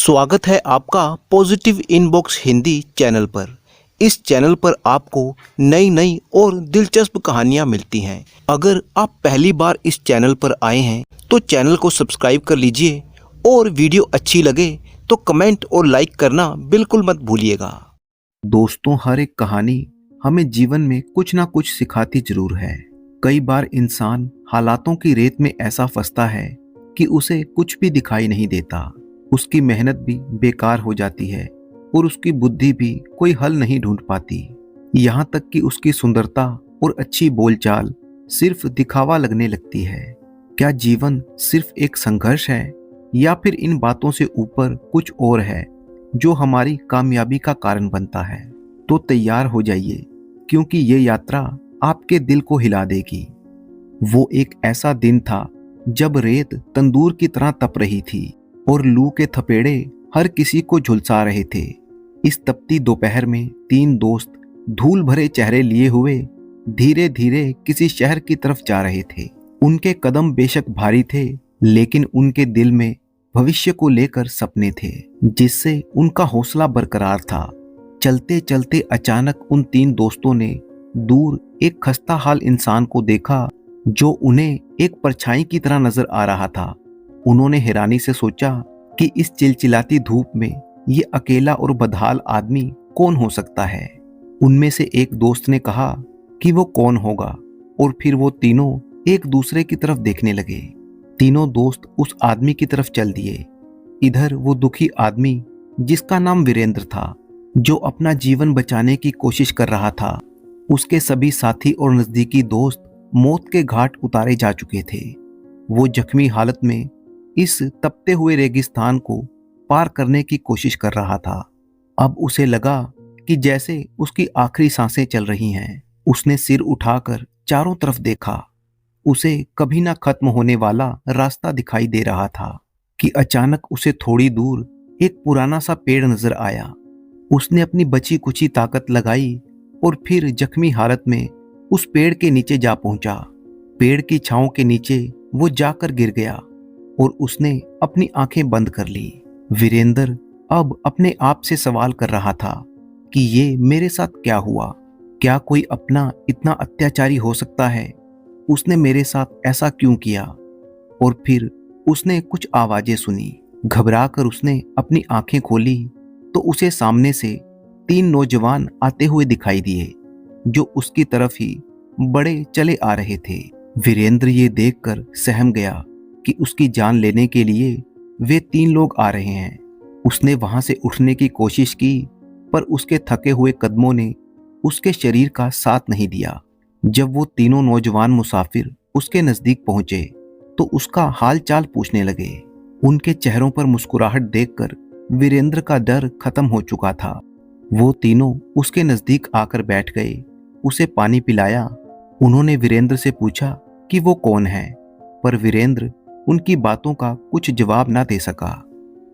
स्वागत है आपका पॉजिटिव इनबॉक्स हिंदी चैनल पर। इस चैनल पर आपको नई नई और दिलचस्प कहानियाँ मिलती हैं। अगर आप पहली बार इस चैनल पर आए हैं तो चैनल को सब्सक्राइब कर लीजिए और वीडियो अच्छी लगे तो कमेंट और लाइक करना बिल्कुल मत भूलिएगा। दोस्तों, हर एक कहानी हमें जीवन में कुछ ना कुछ सिखाती जरूर है। कई बार इंसान हालातों की रेत में ऐसा फंसता है कि उसे कुछ भी दिखाई नहीं देता। उसकी मेहनत भी बेकार हो जाती है और उसकी बुद्धि भी कोई हल नहीं ढूंढ पाती। यहाँ तक कि उसकी सुंदरता और अच्छी बोलचाल सिर्फ दिखावा लगने लगती है। क्या जीवन सिर्फ एक संघर्ष है या फिर इन बातों से ऊपर कुछ और है जो हमारी कामयाबी का कारण बनता है? तो तैयार हो जाइए, क्योंकि ये यात्रा आपके दिल को हिला देगी। वो एक ऐसा दिन था जब रेत तंदूर की तरह तप रही थी और लू के थपेड़े हर किसी को झुलसा रहे थे। इस तपती दोपहर में तीन दोस्त धूल भरे चेहरे लिए हुए धीरे धीरे किसी शहर की तरफ जा रहे थे। उनके कदम बेशक भारी थे, लेकिन उनके दिल में भविष्य को लेकर सपने थे, जिससे उनका हौसला बरकरार था। चलते चलते अचानक उन तीन दोस्तों ने दूर एक खस्ता हाल इंसान को देखा जो उन्हें एक परछाई की तरह नजर आ रहा था। उन्होंने हैरानी से सोचा कि इस चिलचिलाती धूप में ये अकेला और बदहाल आदमी कौन हो सकता है। उनमें से एक दोस्त ने कहा कि वो कौन होगा, और फिर वो तीनों एक दूसरे की तरफ देखने लगे। तीनों दोस्त उस आदमी की तरफ चल दिए। इधर वो दुखी आदमी, जिसका नाम वीरेंद्र था, जो अपना जीवन बचाने की कोशिश कर रहा था। उसके सभी साथी और नजदीकी दोस्त मौत के घाट उतारे जा चुके थे। वो जख्मी हालत में इस तपते हुए रेगिस्तान को पार करने की कोशिश कर रहा था। अब उसे लगा कि जैसे उसकी आखिरी सांसें चल रही हैं। उसने सिर उठाकर चारों तरफ देखा। उसे कभी ना खत्म होने वाला रास्ता दिखाई दे रहा था कि अचानक उसे थोड़ी दूर एक पुराना सा पेड़ नजर आया। उसने अपनी बची कुची ताकत लगाई और फिर जख्मी हालत में उस पेड़ के नीचे जा पहुंचा। पेड़ की छांव के नीचे वो जाकर गिर गया और उसने अपनी आंखें बंद कर ली। वीरेंद्र अब अपने आप से सवाल कर रहा था कि ये मेरे साथ क्या हुआ? क्या कोई अपना इतना अत्याचारी हो सकता है? उसने मेरे साथ ऐसा क्यों किया? और फिर उसने कुछ आवाजें सुनी। घबरा कर उसने अपनी आंखें खोली तो उसे सामने से तीन नौजवान आते हुए दिखाई दिए, जो उसकी तरफ ही बड़े चले आ रहे थे। वीरेंद्र ये देखकर सहम गया कि उसकी जान लेने के लिए वे तीन लोग आ रहे हैं। उसने वहां से उठने की कोशिश की, पर उसके थके हुए कदमों ने उसके शरीर का साथ नहीं दिया। जब वो तीनों नौजवान मुसाफिर उसके नजदीक पहुंचे तो उसका हाल चाल पूछने लगे। उनके चेहरों पर मुस्कुराहट देखकर वीरेंद्र का डर खत्म हो चुका था। वो तीनों उसके नजदीक आकर बैठ गए, उसे पानी पिलाया। उन्होंने वीरेंद्र से पूछा कि वो कौन है, पर वीरेंद्र उनकी बातों का कुछ जवाब ना दे सका।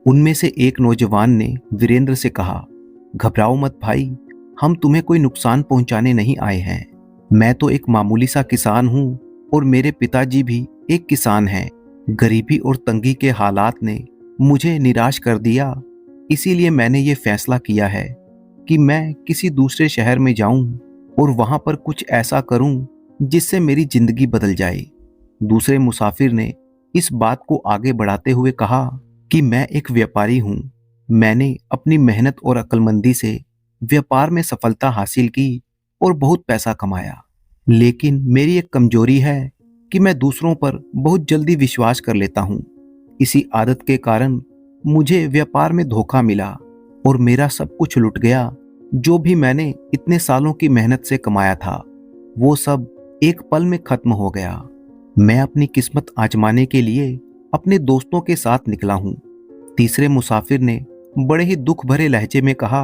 उनमें से एक नौजवान ने वीरेंद्र से कहा, घबराओ मत भाई, हम तुम्हें कोई नुकसान पहुंचाने नहीं आए हैं। मैं तो एक मामूली सा किसान हूं और मेरे पिताजी भी एक किसान हैं। गरीबी और तंगी के हालात ने मुझे निराश कर दिया, इसीलिए मैंने ये फैसला किया है कि मैं किसी दूसरे शहर में जाऊं और वहां पर कुछ ऐसा करूं जिससे मेरी जिंदगी बदल जाए। दूसरे मुसाफिर ने इस बात को आगे बढ़ाते हुए कहा कि मैं एक व्यापारी हूं। मैंने अपनी मेहनत और अक्लमंदी से व्यापार में सफलता हासिल की और बहुत पैसा कमाया, लेकिन मेरी एक कमजोरी है कि मैं दूसरों पर बहुत जल्दी विश्वास कर लेता हूं। इसी आदत के कारण मुझे व्यापार में धोखा मिला और मेरा सब कुछ लुट गया। जो भी मैंने इतने सालों की मेहनत से कमाया था, वो सब एक पल में खत्म हो गया। मैं अपनी किस्मत आजमाने के लिए अपने दोस्तों के साथ निकला हूं। तीसरे मुसाफिर ने बड़े ही दुख भरे लहजे में कहा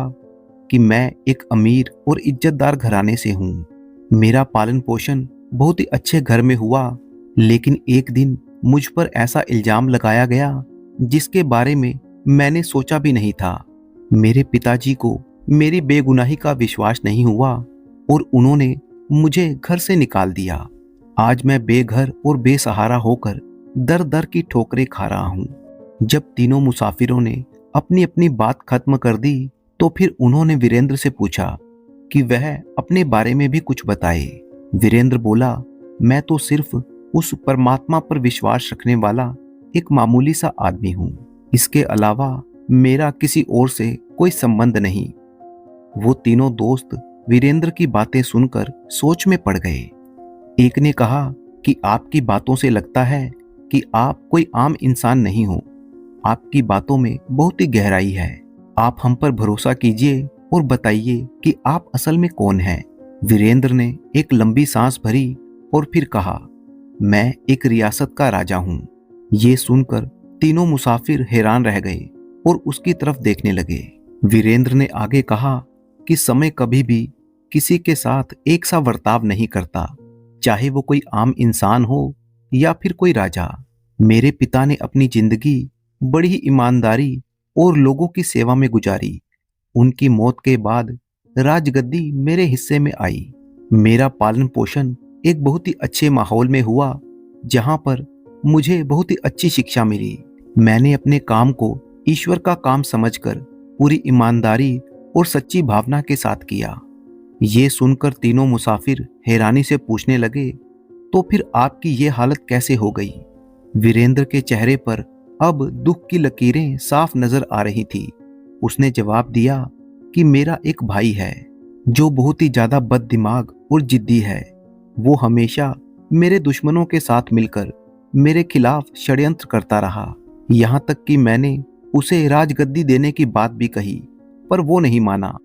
कि मैं एक अमीर और इज्जतदार घराने से हूं। मेरा पालन पोषण बहुत ही अच्छे घर में हुआ, लेकिन एक दिन मुझ पर ऐसा इल्जाम लगाया गया जिसके बारे में मैंने सोचा भी नहीं था। मेरे पिताजी को मेरी बेगुनाही का विश्वास नहीं हुआ और उन्होंने मुझे घर से निकाल दिया। आज मैं बेघर और बेसहारा होकर दर दर की ठोकरें खा रहा हूं। जब तीनों मुसाफिरों ने अपनी अपनी बात खत्म कर दी तो फिर उन्होंने वीरेंद्र से पूछा कि वह अपने बारे में भी कुछ बताए। वीरेंद्र बोला, मैं तो सिर्फ उस परमात्मा पर विश्वास रखने वाला एक मामूली सा आदमी हूं। इसके अलावा मेरा किसी और से कोई संबंध नहीं। वो तीनों दोस्त वीरेंद्र की बातें सुनकर सोच में पड़ गए। एक ने कहा कि आपकी बातों से लगता है कि आप कोई आम इंसान नहीं हो। आपकी बातों में बहुत ही गहराई है। आप हम पर भरोसा कीजिए और बताइए कि आप असल में कौन हैं। वीरेंद्र ने एक लंबी सांस भरी और फिर कहा, मैं एक रियासत का राजा हूं। ये सुनकर तीनों मुसाफिर हैरान रह गए और उसकी तरफ देखने लगे। वीरेंद्र ने आगे कहा कि समय कभी भी किसी के साथ एक सा बर्ताव नहीं करता, चाहे वो कोई आम इंसान हो या फिर कोई राजा। मेरे पिता ने अपनी जिंदगी बड़ी ही ईमानदारी और लोगों की सेवा में गुजारी। उनकी मौत के बाद राजगद्दी मेरे हिस्से में आई। मेरा पालन पोषण एक बहुत ही अच्छे माहौल में हुआ, जहां पर मुझे बहुत ही अच्छी शिक्षा मिली। मैंने अपने काम को ईश्वर का काम समझकर पूरी ईमानदारी और सच्ची भावना के साथ किया। ये सुनकर तीनों मुसाफिर हैरानी से पूछने लगे, तो फिर आपकी ये हालत कैसे हो गई? वीरेंद्र के चेहरे पर अब दुख की लकीरें साफ नजर आ रही थी। उसने जवाब दिया कि मेरा एक भाई है जो बहुत ही ज्यादा बददिमाग और जिद्दी है। वो हमेशा मेरे दुश्मनों के साथ मिलकर मेरे खिलाफ षड्यंत्र करता रहा। यहाँ तक कि मैंने उसे राजगद्दी देने की बात भी कही, पर वो नहीं माना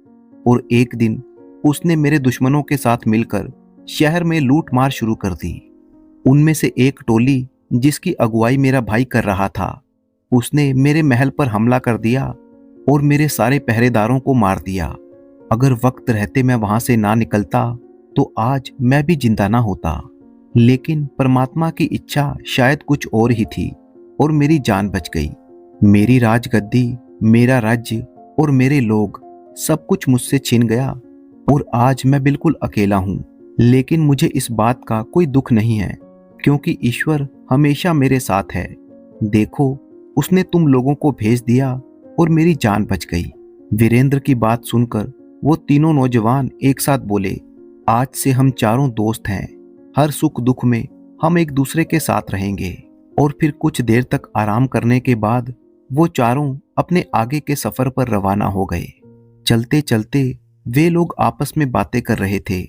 और एक दिन उसने मेरे दुश्मनों के साथ मिलकर शहर में लूट मार शुरू कर दी। उनमें से एक टोली जिसकी अगुवाई मेरा भाई कर रहा था, उसने मेरे महल पर हमला कर दिया और मेरे सारे पहरेदारों को मार दिया। अगर वक्त रहते मैं वहां से ना निकलता तो आज मैं भी जिंदा ना होता। लेकिन परमात्मा की इच्छा शायद कुछ और ही थी और मेरी जान बच गई। मेरी राजगद्दी, मेरा राज्य और मेरे लोग, सब कुछ मुझसे छिन गया और आज मैं बिल्कुल अकेला हूं। लेकिन मुझे इस बात का कोई दुख नहीं है, क्योंकि ईश्वर हमेशा मेरे साथ है। देखो, उसने तुम लोगों को भेज दिया और मेरी जान बच गई। वीरेंद्र की बात सुनकर वो तीनों नौजवान एक साथ बोले, आज से हम चारों दोस्त हैं। हर सुख दुख में हम एक दूसरे के साथ रहेंगे। और फिर कुछ देर तक आराम करने के बाद वो चारों अपने आगे के सफर पर रवाना हो गए। चलते चलते वे लोग आपस में बातें कर रहे थे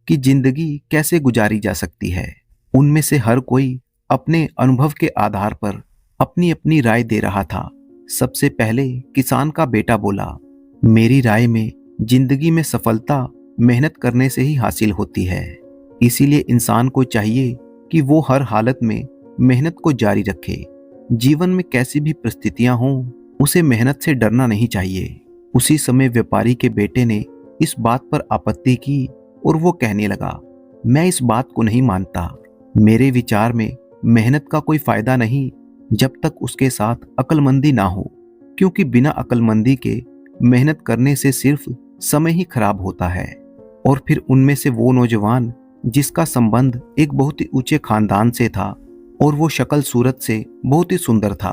कि जिंदगी कैसे गुजारी जा सकती है। उनमें से हर कोई अपने अनुभव के आधार पर अपनी अपनी राय दे रहा था। सबसे पहले किसान का बेटा बोला, मेरी राय में जिंदगी में सफलता मेहनत करने से ही हासिल होती है। इसीलिए इंसान को चाहिए कि वो हर हालत में मेहनत को जारी रखे। जीवन में कैसी भी परिस्थितियां हों, उसे मेहनत से डरना नहीं चाहिए। उसी समय व्यापारी के बेटे ने इस बात पर आपत्ति की और वो कहने लगा, मैं इस बात को नहीं मानता। मेरे विचार में मेहनत का कोई फायदा नहीं जब तक उसके साथ अक्लमंदी ना हो, क्योंकि बिना अक्लमंदी के मेहनत करने से सिर्फ समय ही खराब होता है। और फिर उनमें से वो नौजवान जिसका संबंध एक बहुत ही ऊंचे खानदान से था और वो शक्ल सूरत से बहुत ही सुंदर था,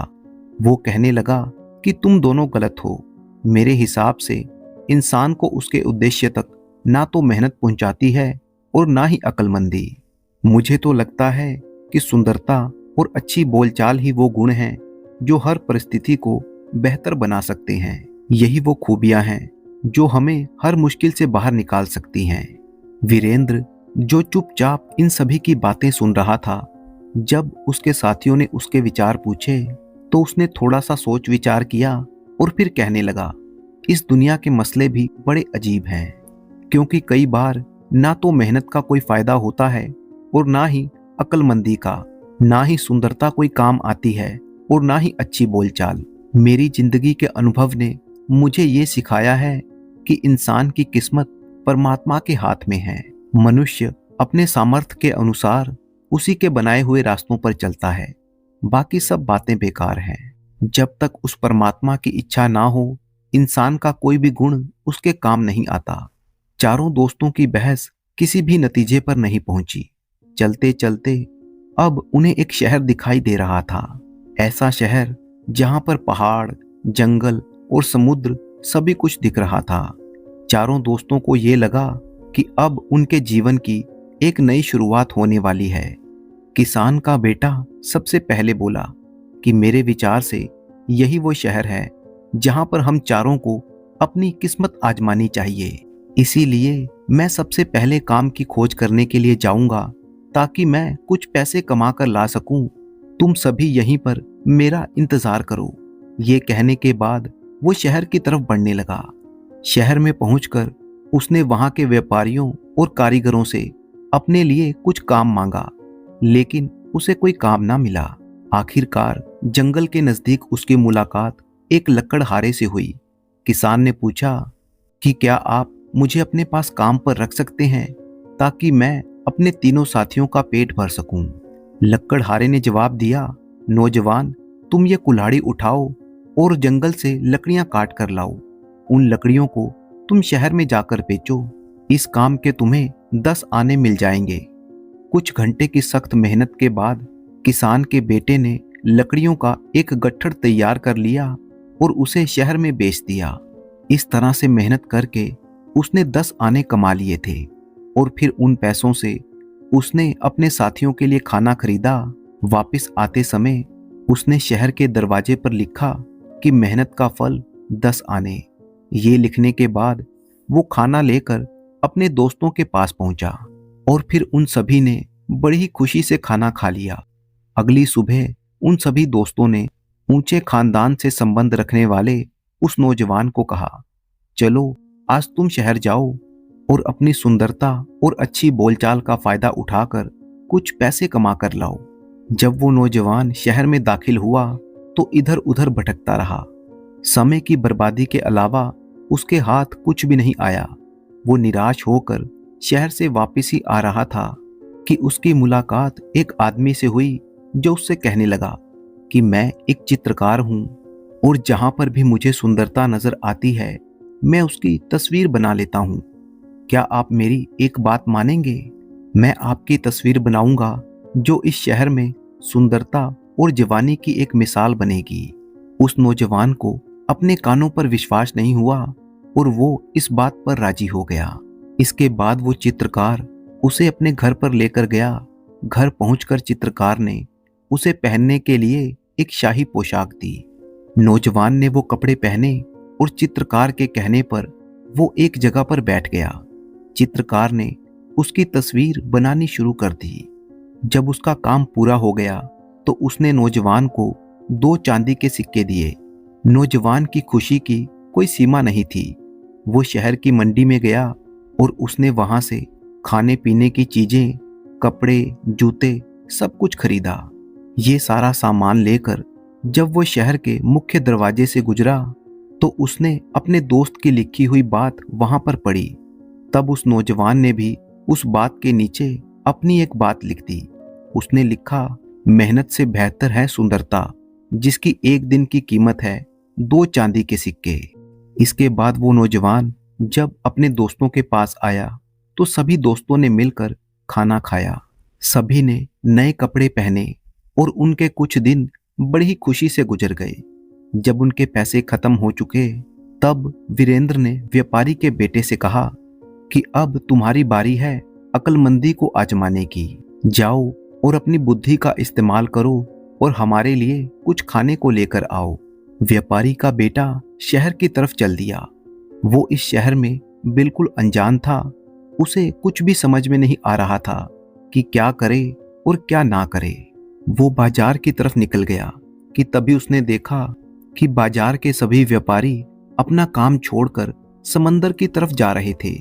वो कहने लगा कि तुम दोनों गलत हो। मेरे हिसाब से इंसान को उसके उद्देश्य तक ना तो मेहनत पहुंचाती है और ना ही अक्लमंदी। मुझे तो लगता है कि सुंदरता और अच्छी बोलचाल ही वो गुण हैं जो हर परिस्थिति को बेहतर बना सकते हैं। यही वो खूबियां हैं जो हमें हर मुश्किल से बाहर निकाल सकती हैं। वीरेंद्र, जो चुपचाप इन सभी की बातें सुन रहा था, जब उसके साथियों ने उसके विचार पूछे तो उसने थोड़ा सा सोच विचार किया और फिर कहने लगा, इस दुनिया के मसले भी बड़े अजीब हैं, क्योंकि कई बार ना तो मेहनत का कोई फायदा होता है और ना ही अक्लमंदी का, ना ही सुंदरता कोई काम आती है और ना ही अच्छी बोलचाल। मेरी जिंदगी के अनुभव ने मुझे ये सिखाया है कि इंसान की किस्मत परमात्मा के हाथ में है। मनुष्य अपने सामर्थ्य के अनुसार उसी के बनाए हुए रास्तों पर चलता है, बाकी सब बातें बेकार हैं। जब तक उस परमात्मा की इच्छा ना हो, इंसान का कोई भी गुण उसके काम नहीं आता। चारों दोस्तों की बहस किसी भी नतीजे पर नहीं पहुंची। चलते चलते अब उन्हें एक शहर दिखाई दे रहा था। ऐसा शहर जहां पर पहाड़, जंगल और समुद्र सभी कुछ दिख रहा था। चारों दोस्तों को ये लगा कि अब उनके जीवन की एक नई शुरुआत होने वाली है। किसान का बेटा सबसे पहले बोला कि मेरे विचार से यही वो शहर है जहां पर हम चारों को अपनी किस्मत आजमानी चाहिए। इसीलिए मैं सबसे पहले काम की खोज करने के लिए जाऊंगा ताकि मैं कुछ पैसे कमा कर ला सकूं। तुम सभी यहीं पर मेरा इंतजार करो। ये कहने के बाद वो शहर की तरफ बढ़ने लगा। शहर में पहुंचकर उसने वहां के व्यापारियों और कारीगरों से अपने लिए कुछ काम मांगा, लेकिन उसे कोई काम ना मिला। आखिरकार जंगल के नजदीक उसकी मुलाकात एक लकड़हारे से हुई। किसान ने पूछा कि क्या आप मुझे अपने पास काम पर रख सकते हैं ताकि मैं अपने तीनों साथियों का पेट भर सकूं। लकड़हारे ने जवाब दिया, नौजवान, तुम ये कुल्हाड़ी उठाओ और जंगल से लकड़ियां काट कर लाओ। उन लकड़ियों को तुम शहर में जाकर बेचो। इस काम के तुम्हें 10 आने मिल जाएंगे। कुछ घंटे की सख्त मेहनत के बाद किसान के बेटे ने लकड़ियों का एक गट्ठर तैयार कर लिया और उसे शहर में बेच दिया। इस तरह से मेहनत करके उसने 10 आने कमा लिए थे और फिर उन पैसों से उसने अपने साथियों के लिए खाना खरीदा। वापस आते समय उसने शहर के दरवाजे पर लिखा कि मेहनत का फल 10 आने। ये लिखने के बाद वो खाना लेकर अपने दोस्तों के पास पहुंचा और फिर उन सभी ने बड़ी ही खुशी से खाना खा लिया। अगली सुबह उन सभी दोस्तों ने ऊंचे खानदान से संबंध रखने वाले उस नौजवान को कहा, चलो आज तुम शहर जाओ और अपनी सुंदरता और अच्छी बोलचाल का फायदा उठाकर कुछ पैसे कमा कर लाओ। जब वो नौजवान शहर में दाखिल हुआ तो इधर उधर भटकता रहा। समय की बर्बादी के अलावा उसके हाथ कुछ भी नहीं आया। वो निराश होकर शहर से वापस ही आ रहा था कि उसकी मुलाकात एक आदमी से हुई जो उससे कहने लगा कि मैं एक चित्रकार हूं और जहां पर भी मुझे सुंदरता नजर आती है मैं उसकी तस्वीर बना लेता हूं। क्या आप मेरी एक बात मानेंगे? मैं आपकी तस्वीर बनाऊंगा जो इस शहर में सुंदरता और जवानी की एक मिसाल बनेगी। उस नौजवान को अपने कानों पर विश्वास नहीं हुआ और वो इस बात पर राजी हो गया। इसके बाद वो चित्रकार उसे अपने घर पर लेकर गया। घर पहुंचकर चित्रकार ने उसे पहनने के लिए एक शाही पोशाक दी। नौजवान ने वो कपड़े पहने और चित्रकार के कहने पर वो एक जगह पर बैठ गया। चित्रकार ने उसकी तस्वीर बनानी शुरू कर दी। जब उसका काम पूरा हो गया तो उसने नौजवान को 2 चांदी के सिक्के दिए। नौजवान की खुशी की कोई सीमा नहीं थी। वो शहर की मंडी में गया और उसने वहां से खाने पीने की चीजें, कपड़े, जूते सब कुछ खरीदा। ये सारा सामान लेकर जब वो शहर के मुख्य दरवाजे से गुजरा तो उसने अपने दोस्त की लिखी हुई बात वहां पर पढ़ी। तब उस नौजवान ने भी उस बात के नीचे अपनी एक बात लिख दी। उसने लिखा, मेहनत से बेहतर है सुंदरता, जिसकी एक दिन की कीमत है 2 चांदी के सिक्के। इसके बाद वो नौजवान जब अपने दोस्तों के पास आया तो सभी दोस्तों ने मिलकर खाना खाया। सभी ने नए कपड़े पहने और उनके कुछ दिन बड़ी ही खुशी से गुजर गए। जब उनके पैसे खत्म हो चुके तब वीरेंद्र ने व्यापारी के बेटे से कहा कि अब तुम्हारी बारी है अक्लमंदी को आजमाने की। जाओ और अपनी बुद्धि का इस्तेमाल करो और हमारे लिए कुछ खाने को लेकर आओ। व्यापारी का बेटा शहर की तरफ चल दिया। वो इस शहर में बिल्कुल अनजान था। उसे कुछ भी समझ में नहीं आ रहा था कि क्या करे और क्या ना करे। वो बाजार की तरफ निकल गया कि तभी उसने देखा कि बाजार के सभी व्यापारी अपना काम छोड़कर समंदर की तरफ जा रहे थे।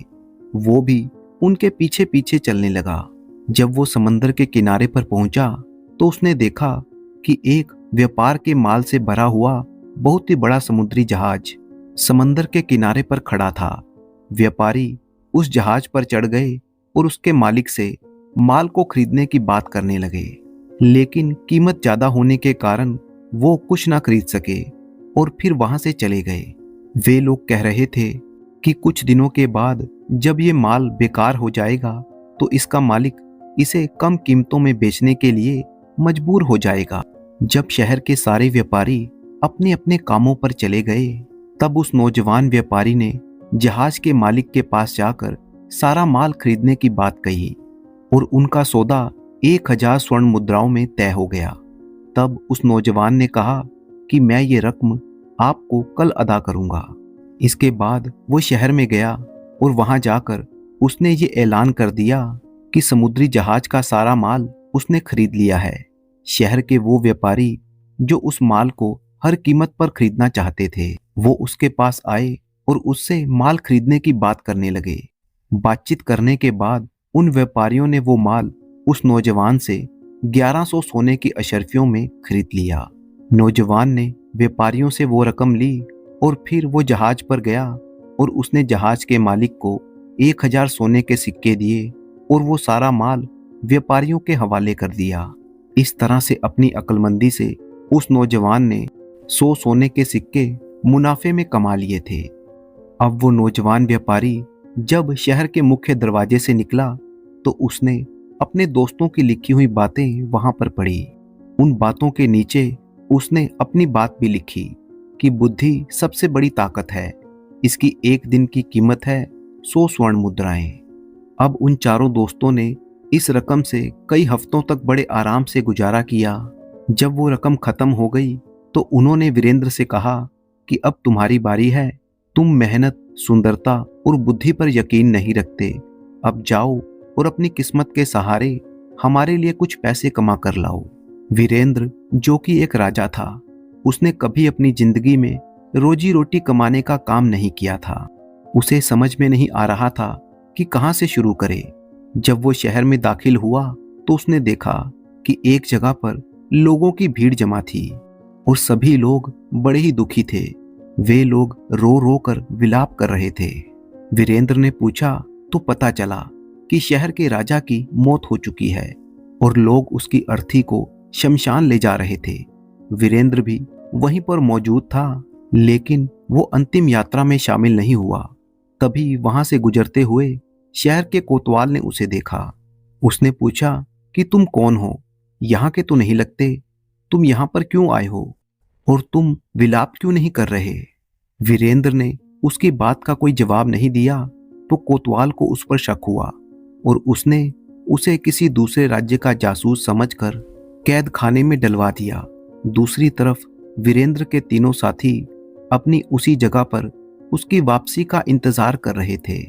वो भी उनके पीछे पीछे चलने लगा। जब वो समंदर के किनारे पर पहुंचा तो उसने देखा कि एक व्यापार के माल से भरा हुआ बहुत ही बड़ा समुद्री जहाज समंदर के किनारे पर खड़ा था। व्यापारी उस जहाज पर चढ़ गए और उसके मालिक से माल को खरीदने की बात करने लगे, लेकिन कीमत ज्यादा होने के कारण वो कुछ ना खरीद सके और फिर वहां से चले गए। वे लोग कह रहे थे कि कुछ दिनों के बाद जब ये माल बेकार हो जाएगा तो इसका मालिक इसे कम कीमतों में बेचने के लिए मजबूर हो जाएगा। जब शहर के सारे व्यापारी अपने अपने कामों पर चले गए तब उस नौजवान व्यापारी ने जहाज के मालिक के पास जाकर सारा माल खरीदने की बात कही और उनका सौदा 1000 स्वर्ण मुद्राओं में तय हो गया। तब उस नौजवान ने कहा कि मैं ये रकम आपको कल अदा करूंगा। इसके बाद वो शहर में गया और वहां जाकर उसने ये ऐलान कर दिया कि समुद्री जहाज का सारा माल उसने खरीद लिया है। शहर के वो व्यापारी जो उस माल को हर कीमत पर खरीदना चाहते थे, वो उसके पास आए और उससे माल खरीदने की बात करने लगे। बातचीत करने के बाद उन व्यापारियों ने वो माल उस नौजवान से 1100 सोने की अशर्फियों में खरीद लिया। नौजवान ने व्यापारियों से वो रकम ली और फिर वो जहाज पर गया और उसने जहाज के मालिक को 1000 सोने के सिक्के दिए और वो सारा माल व्यापारियों के हवाले कर दिया। इस तरह से अपनी अक्लमंदी से उस नौजवान ने 100 सोने के सिक्के मुनाफे में कमा लिए थे। अब वो नौजवान व्यापारी जब शहर के मुख्य दरवाजे से निकला तो उसने अपने दोस्तों की लिखी हुई बातें वहां पर पढ़ी। उन बातों के नीचे उसने अपनी बात भी लिखी कि बुद्धि सबसे बड़ी ताकत है, इसकी एक दिन की कीमत है 100 स्वर्ण मुद्राएं। अब उन चारों दोस्तों ने इस रकम से कई हफ्तों तक बड़े आराम से गुजारा किया। जब वो रकम खत्म हो गई तो उन्होंने वीरेंद्र से कहा कि अब तुम्हारी बारी है। तुम मेहनत, सुंदरता और बुद्धि पर यकीन नहीं रखते। अब जाओ और अपनी किस्मत के सहारे हमारे लिए कुछ पैसे कमा कर लाओ। वीरेंद्र, जो कि एक राजा था, उसने कभी अपनी जिंदगी में रोजी रोटी कमाने का काम नहीं किया था। उसे समझ में नहीं आ रहा था कि कहां से शुरू करे। जब वो शहर में दाखिल हुआ तो उसने देखा कि एक जगह पर लोगों की भीड़ जमा थी और सभी लोग बड़े ही दुखी थे। वे लोग रो रो कर विलाप कर रहे थे। वीरेंद्र ने पूछा तो पता चला कि शहर के राजा की मौत हो चुकी है और लोग उसकी अर्थी को शमशान ले जा रहे थे। वीरेंद्र भी वहीं पर मौजूद था, लेकिन वो अंतिम यात्रा में शामिल नहीं हुआ। तभी वहां से गुजरते हुए शहर के कोतवाल ने उसे देखा। उसने पूछा कि तुम कौन हो? यहाँ के तो नहीं लगते। तुम यहाँ पर क्यों आए हो और तुम विलाप क्यों नहीं कर रहे? वीरेंद्र ने उसकी बात का कोई जवाब नहीं दिया तो कोतवाल को उस पर शक हुआ और उसने उसे किसी दूसरे राज्य का जासूस समझकर कैद खाने में डलवा दिया। दूसरी तरफ वीरेंद्र के तीनों साथी अपनी उसी जगह पर उसकी वापसी का इंतजार कर रहे थे।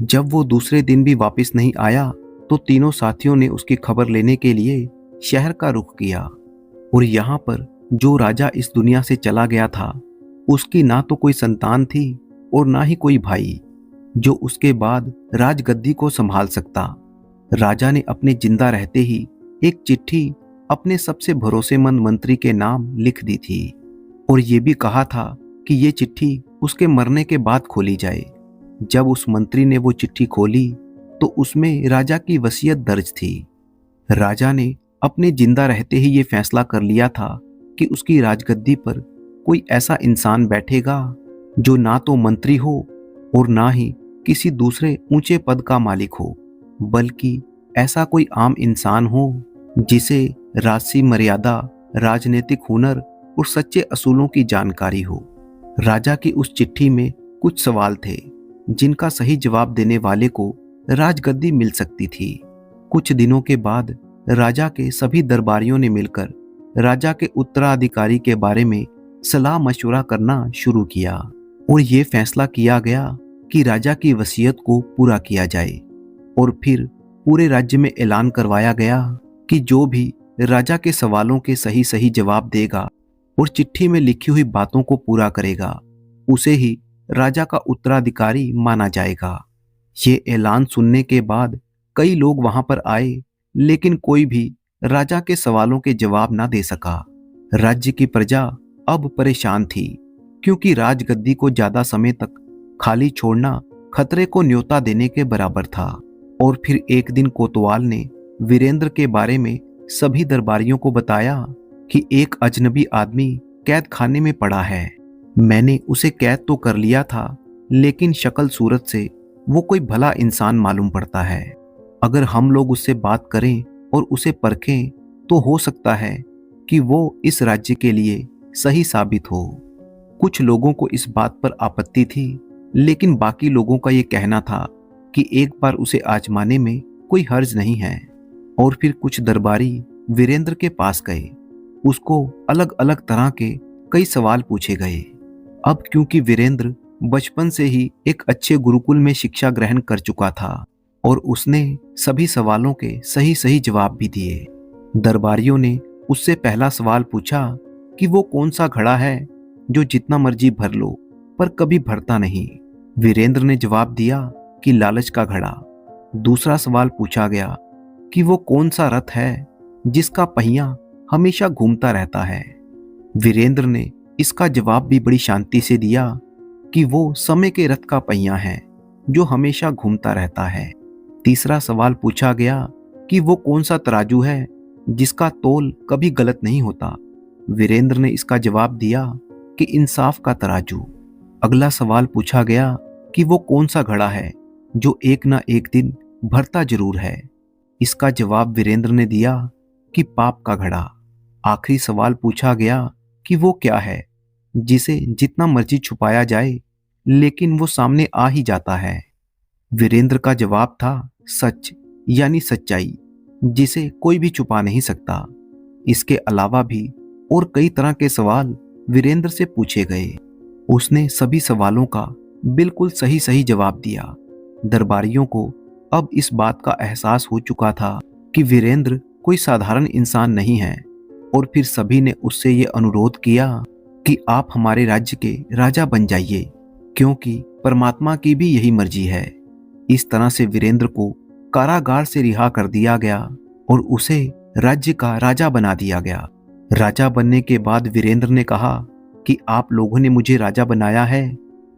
जब वो दूसरे दिन भी वापस नहीं आया तो तीनों साथियों ने उसकी खबर लेने के लिए शहर का रुख किया और यहाँ पर जो राजा इस दुनिया से चला गया था, उसकी ना तो कोई संतान थी और ना ही कोई भाई जो उसके बाद राजगद्दी को संभाल सकता। राजा ने अपने जिंदा रहते ही एक चिट्ठी अपने सबसे भरोसेमंद मंत्री के नाम लिख दी थी और ये भी कहा था कि ये चिट्ठी उसके मरने के बाद खोली जाए। जब उस मंत्री ने वो चिट्ठी खोली तो उसमें राजा की वसीयत दर्ज थी। राजा ने अपने जिंदा रहते ही ये फैसला कर लिया था कि उसकी राजगद्दी पर कोई ऐसा इंसान बैठेगा जो ना तो मंत्री हो और ना ही किसी दूसरे ऊंचे पद का मालिक हो, बल्कि ऐसा कोई आम इंसान हो जिसे राजसी मर्यादा, राजनीतिक हुनर और सच्चे असूलों की जानकारी हो। राजा की उस चिट्ठी में कुछ सवाल थे जिनका सही जवाब देने वाले को राजगद्दी मिल सकती थी। कुछ दिनों के बाद राजा के सभी दरबारियों ने मिलकर राजा के उत्तराधिकारी के बारे में सलाह मशवरा करना शुरू किया और ये फैसला किया गया कि राजा की वसीयत को पूरा किया जाए। और फिर पूरे राज्य में ऐलान करवाया गया कि जो भी राजा के सवालों के सही सही जवाब देगा और चिट्ठी में लिखी हुई बातों को पूरा करेगा, उसे ही राजा का उत्तराधिकारी माना जाएगा। ये ऐलान सुनने के बाद कई लोग वहां पर आए, लेकिन कोई भी राजा के सवालों के जवाब ना दे सका। राज्य की प्रजा अब परेशान थी क्योंकि राजगद्दी को ज्यादा समय तक खाली छोड़ना खतरे को न्योता देने के बराबर था। और फिर एक दिन कोतवाल ने वीरेंद्र के बारे में सभी दरबारियों को बताया कि एक अजनबी आदमी कैद खाने में पड़ा है। मैंने उसे कैद तो कर लिया था, लेकिन शक्ल सूरत से वो कोई भला इंसान मालूम पड़ता है। अगर हम लोग उससे बात करें और उसे परखें तो हो सकता है कि वो इस राज्य के लिए सही साबित हो। कुछ लोगों को इस बात पर आपत्ति थी, लेकिन बाकी लोगों का ये कहना था कि एक बार उसे आजमाने में कोई हर्ज नहीं है। और फिर कुछ दरबारी वीरेंद्र के पास गए। उसको अलग अलग तरह के कई सवाल पूछे गए। अब क्योंकि वीरेंद्र बचपन से ही एक अच्छे गुरुकुल में शिक्षा ग्रहण कर चुका था और उसने सभी सवालों के सही सही जवाब भी दिए। दरबारियों ने उससे पहला सवाल पूछा कि वो कौन सा घड़ा है जो जितना मर्जी भर लो पर कभी भरता नहीं। वीरेंद्र ने जवाब दिया कि लालच का घड़ा। दूसरा सवाल पूछा गया कि वो कौन सा रथ है जिसका पहिया हमेशा घूमता रहता है। वीरेंद्र ने इसका जवाब भी बड़ी शांति से दिया कि वो समय के रथ का पहिया है जो हमेशा घूमता रहता है। तीसरा सवाल पूछा गया कि वो कौन सा तराजू है जिसका तोल कभी गलत नहीं होता। वीरेंद्र ने इसका जवाब दिया कि इंसाफ का तराजू। अगला सवाल पूछा गया कि वो कौन सा घड़ा है जो एक ना एक दिन भरता जरूर है। इसका जवाब वीरेंद्र ने दिया कि पाप का घड़ा। आखिरी सवाल पूछा गया कि वो क्या है जिसे जितना मर्जी छुपाया जाए लेकिन वो सामने आ ही जाता है। वीरेंद्र का जवाब था सच, यानी सच्चाई, जिसे कोई भी छुपा नहीं सकता। इसके अलावा भी और कई तरह के सवाल वीरेंद्र से पूछे गए। उसने सभी सवालों का बिल्कुल सही सही जवाब दिया। दरबारियों को अब इस बात का एहसास हो चुका था कि वीरेंद्र कोई साधारण इंसान नहीं है और फिर सभी ने उससे ये अनुरोध किया कि आप हमारे राज्य के राजा बन जाइए, क्योंकि परमात्मा की भी यही मर्जी है। इस तरह से वीरेंद्र को कारागार से रिहा कर दिया गया और उसे राज्य का राजा बना दिया गया। राजा बनने के बाद वीरेंद्र ने कहा कि आप लोगों ने मुझे राजा बनाया है,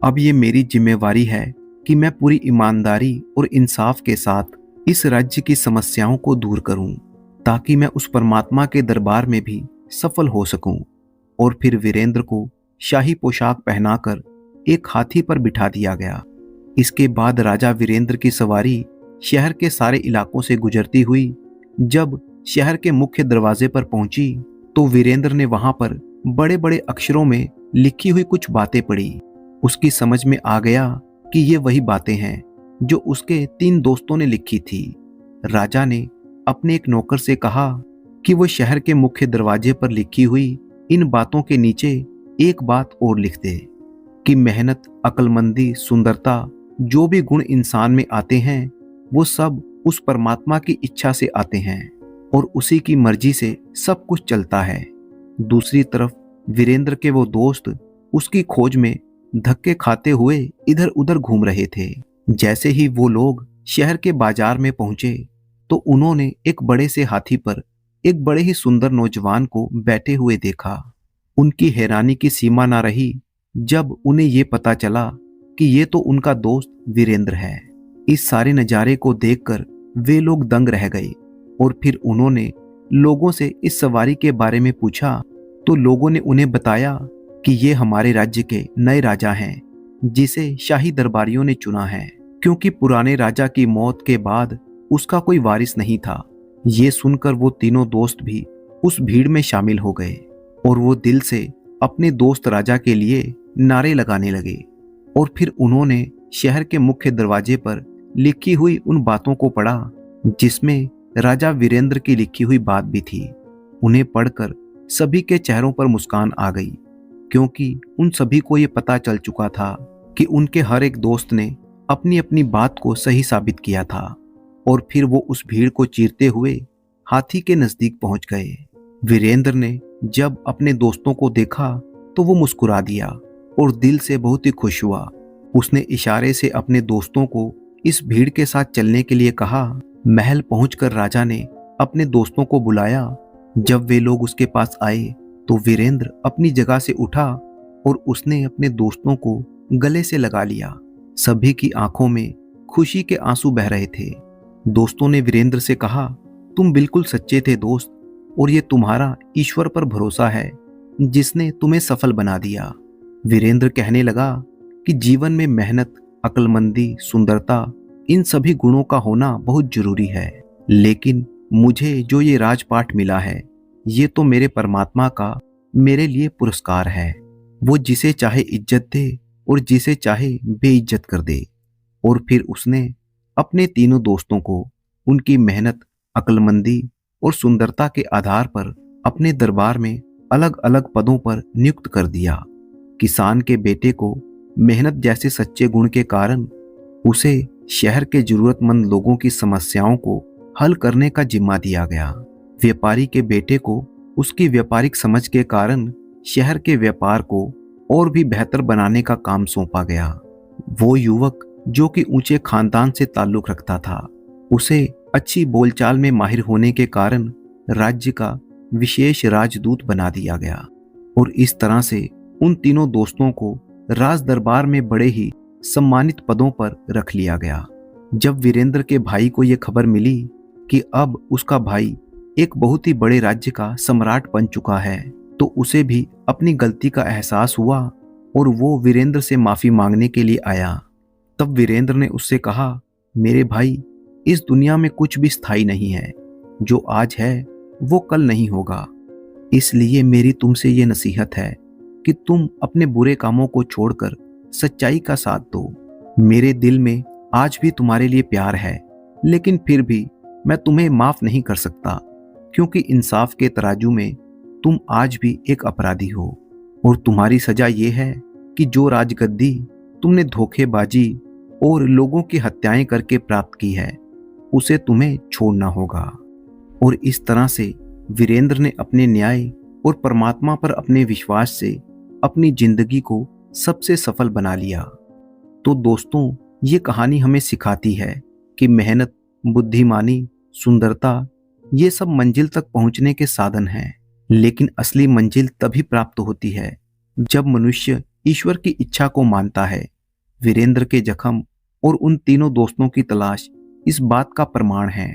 अब ये मेरी जिम्मेवारी है कि मैं पूरी ईमानदारी और इंसाफ के साथ इस राज्य की समस्याओं को दूर करूं, ताकि मैं उस परमात्मा के दरबार में भी सफल हो सकूं। और फिर वीरेंद्र को शाही पोशाक पहनाकर एक हाथी पर बिठा दिया गया। इसके बाद राजा वीरेंद्र की सवारी शहर के सारे इलाकों से गुजरती हुई जब शहर के मुख्य दरवाजे पर पहुंची तो वीरेंद्र ने वहां पर बड़े बड़े अक्षरों में लिखी हुई कुछ बातें पढ़ी। उसकी समझ में आ गया कि ये वही बातें हैं जो उसके 3 दोस्तों ने लिखी थी। राजा ने अपने एक नौकर से कहा कि वो शहर के मुख्य दरवाजे पर लिखी हुई इन बातों के नीचे एक बात और लिख दे कि मेहनत, अक्लमंदी, सुंदरता, जो भी गुण इंसान में आते हैं वो सब उस परमात्मा की इच्छा से आते हैं और उसी की मर्जी से सब कुछ चलता है। दूसरी तरफ वीरेंद्र के वो दोस्त उसकी खोज में धक्के खाते हुए इधर उधर घूम रहे थे। जैसे ही वो लोग शहर के बाजार में पहुंचे तो उन्होंने एक बड़े से हाथी पर एक बड़े ही सुंदर नौजवान को बैठे हुए देखा। उनकी हैरानी की सीमा ना रही जब उन्हें ये पता चला कि ये तो उनका दोस्त वीरेंद्र है। इस सारे नज़ारे को देखकर वे लोग दंग रह गए और फिर उन्होंने लोगों से इस सवारी के बारे में पूछा तो लोगों ने उन्हें बताया कि ये हमारे राज्य के नए राजा हैं जिसे शाही दरबारियों ने चुना है, क्योंकि पुराने राजा की मौत के बाद उसका कोई वारिस नहीं था। ये सुनकर वो तीनों दोस्त भी उस भीड़ में शामिल हो गए और वो दिल से अपने दोस्त राजा के लिए नारे लगाने लगे। और फिर उन्होंने शहर के मुख्य दरवाजे पर लिखी हुई उन बातों को पढ़ा जिसमें राजा वीरेंद्र की लिखी हुई बात भी थी। उन्हें पढ़कर सभी के चेहरों पर मुस्कान आ गई, क्योंकि उन सभी को ये पता चल चुका था कि उनके हर एक दोस्त ने अपनी अपनी बात को सही साबित किया था। और फिर वो उस भीड़ को चीरते हुए हाथी के नजदीक पहुंच गए। वीरेंद्र ने जब अपने दोस्तों को देखा तो वो मुस्कुरा दिया और दिल से बहुत ही खुश हुआ। उसने इशारे से अपने दोस्तों को इस भीड़ के साथ चलने के लिए कहा। महल पहुंचकर राजा ने अपने दोस्तों को बुलाया। जब वे लोग उसके पास आए तो वीरेंद्र अपनी जगह से उठा और उसने अपने दोस्तों को गले से लगा लिया। सभी की आंखों में खुशी के आंसू बह रहे थे। दोस्तों ने वीरेंद्र से कहा, तुम बिल्कुल सच्चे थे दोस्त, और ये तुम्हारा ईश्वर पर भरोसा है जिसने तुम्हें सफल बना दिया। वीरेंद्र कहने लगा कि जीवन में मेहनत, अक्लमंदी, सुंदरता, इन सभी गुणों का होना बहुत जरूरी है, लेकिन मुझे जो ये राजपाट मिला है ये तो मेरे परमात्मा का मेरे लिए पुरस्कार है। वो जिसे चाहे इज्जत दे और जिसे चाहे बेइज्जत कर दे। और फिर उसने अपने तीनों दोस्तों को उनकी मेहनत, अक्लमंदी और सुंदरता के आधार पर अपने दरबार में अलग अलग पदों पर नियुक्त कर दिया। किसान के बेटे को मेहनत जैसे सच्चे गुण के कारण उसे शहर के जरूरतमंद लोगों की समस्याओं को हल करने का जिम्मा दिया गया। व्यापारी के बेटे को उसकी व्यापारिक समझ के कारण शहर के व्यापार को और भी बेहतर बनाने का काम सौंपा गया। वो युवक जो कि ऊंचे खानदान से ताल्लुक रखता था, उसे अच्छी बोलचाल में माहिर होने के कारण राज्य का विशेष राजदूत बना दिया गया। और इस तरह से उन तीनों दोस्तों को राज दरबार में बड़े ही सम्मानित पदों पर रख लिया गया। जब वीरेंद्र के भाई को यह खबर मिली कि अब उसका भाई एक बहुत ही बड़े राज्य का सम्राट बन चुका है, तो उसे भी अपनी गलती का एहसास हुआ और वो वीरेंद्र से माफी मांगने के लिए आया। तब वीरेंद्र ने उससे कहा, मेरे भाई, इस दुनिया में कुछ भी स्थायी नहीं है। जो आज है वो कल नहीं होगा। इसलिए मेरी तुमसे ये नसीहत है कि तुम अपने बुरे कामों को छोड़कर सच्चाई का साथ दो। मेरे दिल में आज भी तुम्हारे लिए प्यार है, लेकिन फिर भी मैं तुम्हें माफ नहीं कर सकता, क्योंकि इंसाफ के तराजू में तुम आज भी एक अपराधी हो। और तुम्हारी सजा ये है कि जो राजगद्दी तुमने धोखेबाजी और लोगों की हत्याएं करके प्राप्त की है, उसे तुम्हें छोड़ना होगा। और इस तरह से वीरेंद्र ने अपने न्याय और परमात्मा पर अपने विश्वास से अपनी जिंदगी को सबसे सफल बना लिया। तो दोस्तों, ये कहानी हमें सिखाती है कि मेहनत, बुद्धिमानी, सुंदरता, ये सब मंजिल तक पहुंचने के साधन हैं, लेकिन असली मंजिल तभी प्राप्त होती है जब मनुष्य ईश्वर की इच्छा को मानता है। वीरेंद्र के जख्म और उन तीनों दोस्तों की तलाश इस बात का प्रमाण है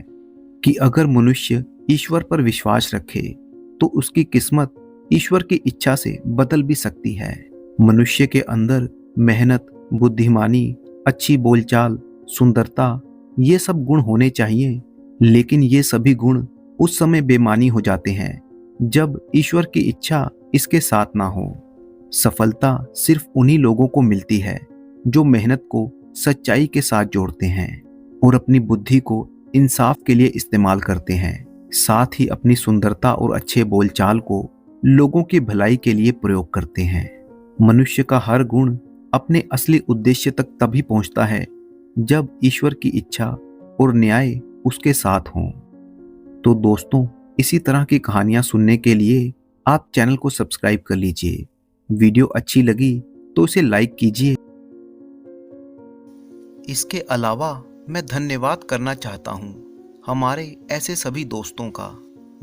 कि अगर मनुष्य ईश्वर पर विश्वास रखे तो उसकी किस्मत ईश्वर की इच्छा से बदल भी सकती है। मनुष्य के अंदर मेहनत, बुद्धिमानी, अच्छी बोलचाल, सुंदरता, ये सब गुण होने चाहिए, लेकिन ये सभी गुण उस समय बेमानी हो जाते हैं जब ईश्वर की इच्छा इसके साथ ना हो। सफलता सिर्फ उन्हीं लोगों को मिलती है जो मेहनत को सच्चाई के साथ जोड़ते हैं और अपनी बुद्धि को इंसाफ के लिए इस्तेमाल करते हैं, साथ ही अपनी सुंदरता और अच्छे बोलचाल को लोगों की भलाई के लिए प्रयोग करते हैं। मनुष्य का हर गुण अपने असली उद्देश्य तक तभी पहुंचता है जब ईश्वर की इच्छा और न्याय उसके साथ हों। तो दोस्तों, इसी तरह की कहानियां सुनने के लिए आप चैनल को सब्सक्राइब कर लीजिए। वीडियो अच्छी लगी तो इसे लाइक कीजिए। इसके अलावा मैं धन्यवाद करना चाहता हूँ हमारे ऐसे सभी दोस्तों का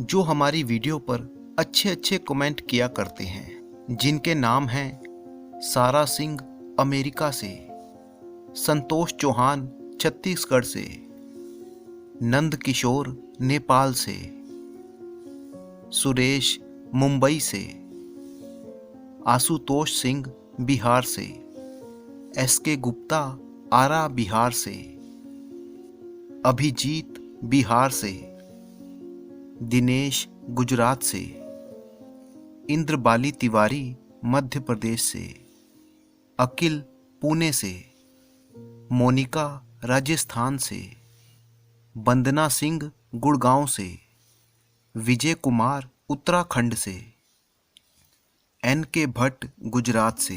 जो हमारी वीडियो पर अच्छे अच्छे कमेंट किया करते हैं, जिनके नाम हैं सारा सिंह अमेरिका से, संतोष चौहान छत्तीसगढ़ से, नंद किशोर नेपाल से, सुरेश मुंबई से, आशुतोष सिंह बिहार से, एसके गुप्ता आरा बिहार से, अभिजीत बिहार से, दिनेश गुजरात से, इंद्रबाली तिवारी मध्य प्रदेश से, अकिल पुणे से, मोनिका राजस्थान से, वंदना सिंह गुड़गांव से, विजय कुमार उत्तराखंड से, एन के भट्ट गुजरात से।